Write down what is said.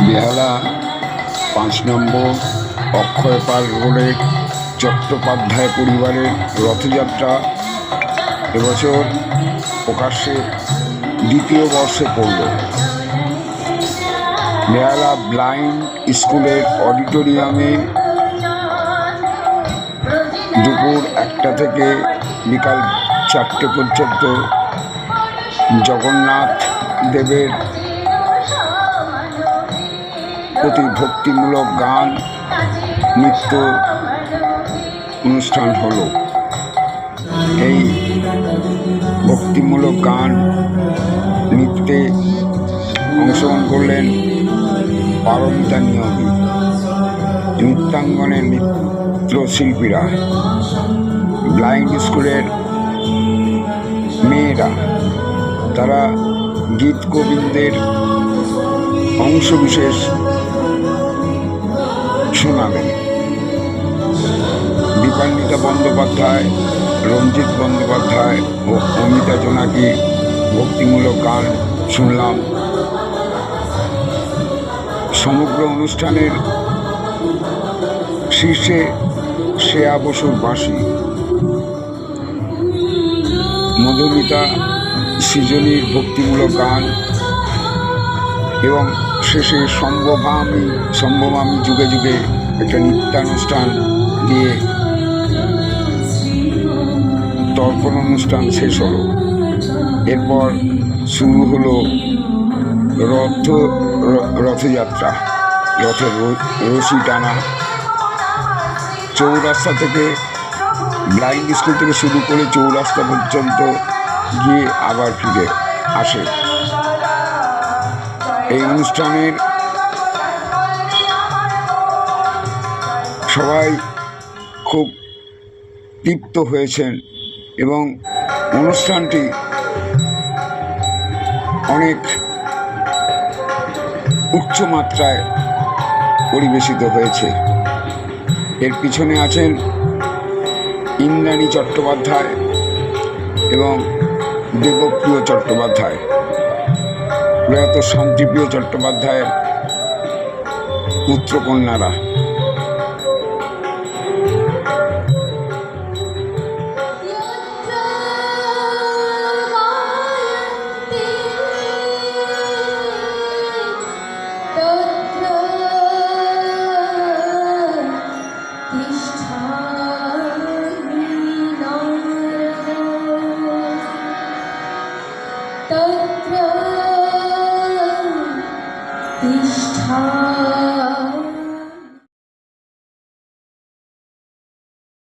বেহালা ৫ নম্বর অক্ষয়পাল রোডের চট্টোপাধ্যায় পরিবারের রথযাত্রা এবছর প্রকাশ্যে দ্বিতীয় বর্ষে পড়ল। বেহালা ব্লাইন্ড স্কুলের অডিটোরিয়ামে দুপুর ১টা থেকে বিকাল ৪টে পর্যন্ত জগন্নাথ দেবের প্রতি ভক্তিমূলক গান নৃত্য অনুষ্ঠান হলো। এই ভক্তিমূলক গান নৃত্যে অংশগ্রহণ করলেন পারমিতা নিয়োগী, নৃত্যাঙ্গনের নৃত্যশিল্পীরা, ব্লাইন্ড স্কুলের মেয়েরা। তারা গীত গোবিন্দের অংশবিশেষ শোনাবেন। দীপান্বিতা বন্দ্যোপাধ্যায়, রঞ্জিত বন্দ্যোপাধ্যায় ও অমিতা জোনাকি ভক্তিমূলক গান শুনলাম। সমগ্র অনুষ্ঠানের শীর্ষে শ্রেয়া বসুর বাঁশি, মধুমিতা সৃজনীর ভক্তিমূলক গান এবং শেষে সম্ভবামী যুগে যুগে একটা নৃত্যানুষ্ঠান দিয়ে তর্পণ অনুষ্ঠান শেষ হলো। এরপর শুরু হলো রথযাত্রা, রথের রশি টানা। চৌরাস্তা থেকে ব্লাইন্ড স্কুল থেকে শুরু করে চৌরাস্তা পর্যন্ত গিয়ে আবার ফিরে আসে। এই অনুষ্ঠানের সবাই খুব তৃপ্ত হয়েছেন এবং অনুষ্ঠানটি অনেক উচ্চমাত্রায় পরিবেশিত হয়েছে। এর পিছনে আছেন ইন্দ্রাণী চট্টোপাধ্যায় এবং দেবপ্রিয় চট্টোপাধ্যায়, প্রয়াত শান্তিপ্রিয় চট্টোপাধ্যায়ের পুত্রকন্যারা। तिष्ठा